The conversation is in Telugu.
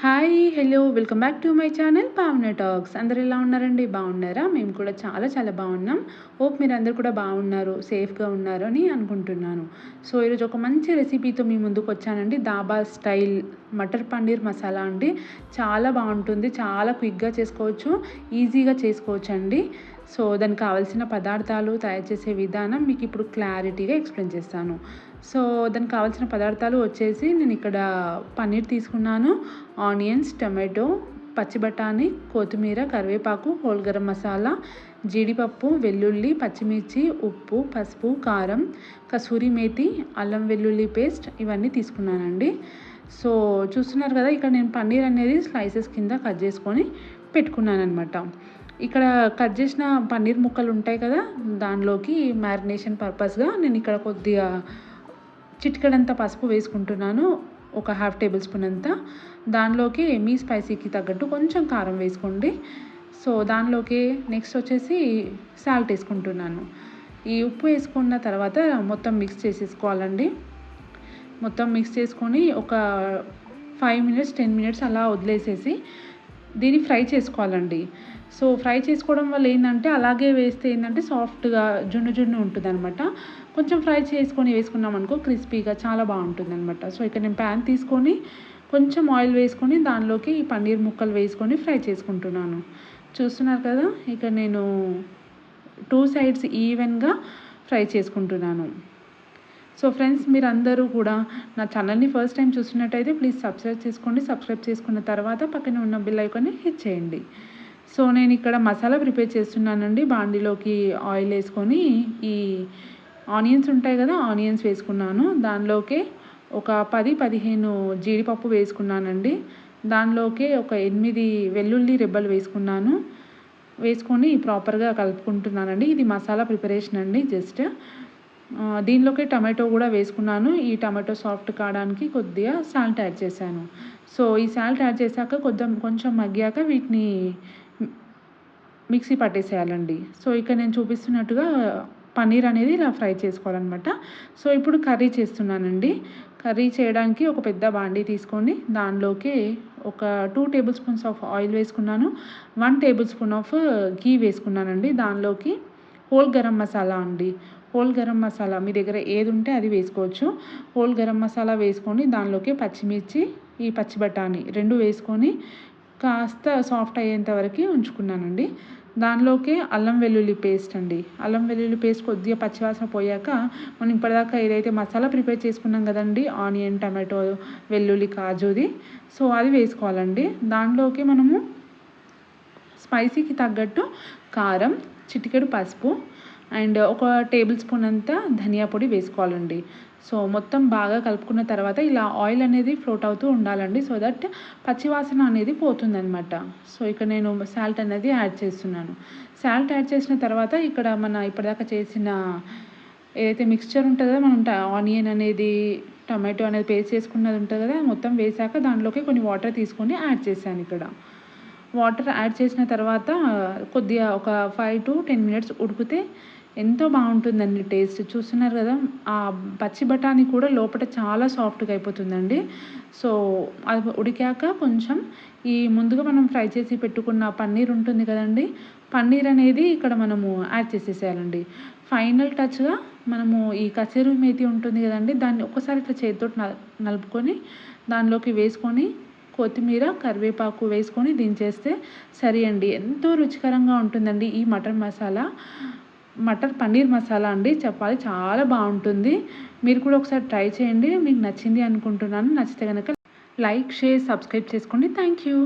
Hi hello welcome back to my channel పావన టాక్స్. అందరు ఎలా ఉన్నారండి? బాగున్నారా? మేము కూడా చాలా చాలా బాగున్నాం. హోప్ మీరు అందరు కూడా బాగున్నారు, సేఫ్గా ఉన్నారు అని అనుకుంటున్నాను. సో ఈరోజు ఒక మంచి రెసిపీతో మీ ముందుకు వచ్చానండి. దాబా స్టైల్ మటర్ పన్నీర్ మసాలా అండి. చాలా బాగుంటుంది, చాలా క్విక్గా చేసుకోవచ్చు, ఈజీగా చేసుకోవచ్చు అండి. సో దానికి కావాల్సిన పదార్థాలు, తయారు చేసే విధానం మీకు ఇప్పుడు క్లారిటీగా ఎక్స్ప్లెయిన్ చేస్తాను. సో దానికి కావాల్సిన పదార్థాలు వచ్చేసి నేను ఇక్కడ పన్నీర్ తీసుకున్నాను, ఆనియన్స్, టమాటో, పచ్చి బఠానీ, కొత్తిమీర, కరివేపాకు, హోల్ గరం మసాలా, జీడిపప్పు, వెల్లుల్లి, పచ్చిమిర్చి, ఉప్పు, పసుపు, కారం, కసూరి మేతి, అల్లం వెల్లుల్లి పేస్ట్ ఇవన్నీ తీసుకున్నానండి. సో చూస్తున్నారు కదా, ఇక్కడ నేను పన్నీర్ అనేది స్లైసెస్ కింద కట్ చేసుకొని పెట్టుకున్నాను అనమాట. ఇక్కడ కట్ చేసిన పన్నీర్ ముక్కలు ఉంటాయి కదా, దానిలోకి మ్యారినేషన్ పర్పస్గా నేను ఇక్కడ కొద్దిగా చిటికెడంత పసుపు వేసుకుంటున్నాను, ఒక హాఫ్ టేబుల్ స్పూన్ అంతా. దానిలోకి మీ స్పైసీకి తగ్గట్టు కొంచెం కారం వేసుకోండి. సో దానిలోకి నెక్స్ట్ వచ్చేసి సాల్ట్ వేసుకుంటున్నాను. ఈ ఉప్పు వేసుకున్న తర్వాత మొత్తం మిక్స్ చేసేసుకోవాలండి. మొత్తం మిక్స్ చేసుకొని ఒక 5 మినిట్స్ 10 మినిట్స్ అలా వదిలేసేసి దీన్ని ఫ్రై చేసుకోవాలండి. సో ఫ్రై చేసుకోవడం వల్ల ఏంటంటే, అలాగే వేస్తే ఏంటంటే సాఫ్ట్గా జున్ను జున్ను ఉంటుంది అనమాట. కొంచెం ఫ్రై చేసుకొని వేసుకున్నాం అనుకో క్రిస్పీగా చాలా బాగుంటుంది అనమాట. సో ఇక్కడ నేను ప్యాన్ తీసుకొని కొంచెం ఆయిల్ వేసుకొని దానిలోకి ఈ పన్నీర్ ముక్కలు వేసుకొని ఫ్రై చేసుకుంటున్నాను. చూస్తున్నారు కదా, ఇక్కడ నేను 2 సైడ్స్ ఈవెన్గా ఫ్రై చేసుకుంటున్నాను. సో ఫ్రెండ్స్, మీరందరూ కూడా నా ఛానల్ని ఫస్ట్ టైం చూస్తున్నట్టయితే ప్లీజ్ సబ్స్క్రైబ్ చేసుకోండి. సబ్స్క్రైబ్ చేసుకున్న తర్వాత పక్కన ఉన్న బెల్ ఐకాన్ని హిట్ చేయండి. సో నేను ఇక్కడ మసాలా ప్రిపేర్ చేస్తున్నానండి. బాండిలోకి ఆయిల్ వేసుకొని ఈ ఆనియన్స్ ఉంటాయి కదా, ఆనియన్స్ వేసుకున్నాను. దానిలోకి ఒక 10-15 జీడిపప్పు వేసుకున్నానండి. దానిలోకి ఒక 8 వెల్లుల్లి రెబ్బలు వేసుకున్నాను. వేసుకొని ప్రాపర్గా కలుపుకుంటున్నానండి. ఇది మసాలా ప్రిపరేషన్ అండి. జస్ట్ దీనిలోకి టమాటో కూడా వేసుకున్నాను. ఈ టమాటో సాఫ్ట్ కావడానికి కొద్దిగా సాల్ట్ యాడ్ చేశాను. సో ఈ సాల్ట్ యాడ్ చేశాక కొంచెం మగ్గాక వీటిని మిక్సీ పట్టేసేయాలండి. సో ఇక్కడ నేను చూపిస్తున్నట్టుగా పన్నీర్ అనేది ఇలా ఫ్రై చేసుకోవాలన్నమాట. సో ఇప్పుడు కర్రీ చేస్తున్నానండి. కర్రీ చేయడానికి ఒక పెద్ద బాండీ తీసుకొని దానిలోకి ఒక 2 టేబుల్ స్పూన్స్ ఆఫ్ ఆయిల్ వేసుకున్నాను. 1 టేబుల్ స్పూన్ ఆఫ్ ఘీ వేసుకున్నానండి. దానిలోకి హోల్ గరం మసాలా అండి. హోల్ గరం మసాలా మీ దగ్గర ఏది ఉంటే అది వేసుకోవచ్చు. హోల్ గరం మసాలా వేసుకొని దానిలోకి పచ్చిమిర్చి, ఈ పచ్చి బఠానీ 2 వేసుకొని కాస్త సాఫ్ట్ అయ్యేంత వరకు ఉంచుకున్నానండి. దానిలోకి అల్లం వెల్లుల్లి పేస్ట్ అండి. అల్లం వెల్లుల్లి పేస్ట్ కొద్దిగా పచ్చివాసన పోయాక మనం ఇప్పటిదాకా ఏదైతే మసాలా ప్రిపేర్ చేసుకున్నాం కదండి, ఆనియన్, టమాటో, వెల్లుల్లి, కాజుది, సో అది వేసుకోవాలండి. దానిలోకి మనము స్పైసీకి తగ్గట్టు కారం, చిటికెడు పసుపు అండ్ ఒక టేబుల్ స్పూన్ అంతా ధనియా పొడి వేసుకోవాలండి. సో మొత్తం బాగా కలుపుకున్న తర్వాత ఇలా ఆయిల్ అనేది ఫ్లోట్ అవుతూ ఉండాలండి, సో దట్ పచ్చివాసన అనేది పోతుందన్నమాట. సో ఇక్కడ నేను సాల్ట్ అనేది యాడ్ చేస్తున్నాను. సాల్ట్ యాడ్ చేసిన తర్వాత ఇక్కడ మన ఇప్పటిదాకా చేసిన ఏదైతే మిక్స్చర్ ఉంటుందో, మనం ఆనియన్ అనేది, టమాటో అనేది పేస్ట్ చేసుకున్నది ఉంటుంది కదా, మొత్తం వేసాక దాంట్లోకి కొన్ని వాటర్ తీసుకొని యాడ్ చేశాను. ఇక్కడ వాటర్ యాడ్ చేసిన తర్వాత కొద్దిగా ఒక 5 to 10 మినిట్స్ ఉడికితే ఎంతో బాగుంటుందండి టేస్ట్. చూస్తున్నారు కదా, ఆ పచ్చి బఠానీ కూడా లోపల చాలా సాఫ్ట్గా అయిపోతుందండి. సో అది ఉడికాక కొంచెం ఈ ముందుగా మనం ఫ్రై చేసి పెట్టుకున్న పన్నీర్ ఉంటుంది కదండి, పన్నీర్ అనేది ఇక్కడ మనము యాడ్ చేసేసేయాలండి. ఫైనల్ టచ్గా మనము ఈ కసూరి మేతి ఉంటుంది కదండి, దాన్ని ఒక్కసారి ఇట్లా చేతితో నలుపుకొని దానిలోకి వేసుకొని కొత్తిమీర, కరివేపాకు వేసుకొని దించేస్తే సరే అండి. ఎంతో రుచికరంగా ఉంటుందండి ఈ మటర్ పన్నీర్ మసాలా అండి. చెప్పాలి, చాలా బాగుంటుంది. మీరు కూడా ఒకసారి ట్రై చేయండి. మీకు నచ్చింది అనుకుంటున్నాను. నచ్చితే కనుక లైక్, షేర్, సబ్స్క్రైబ్ చేసుకోండి. Thank you.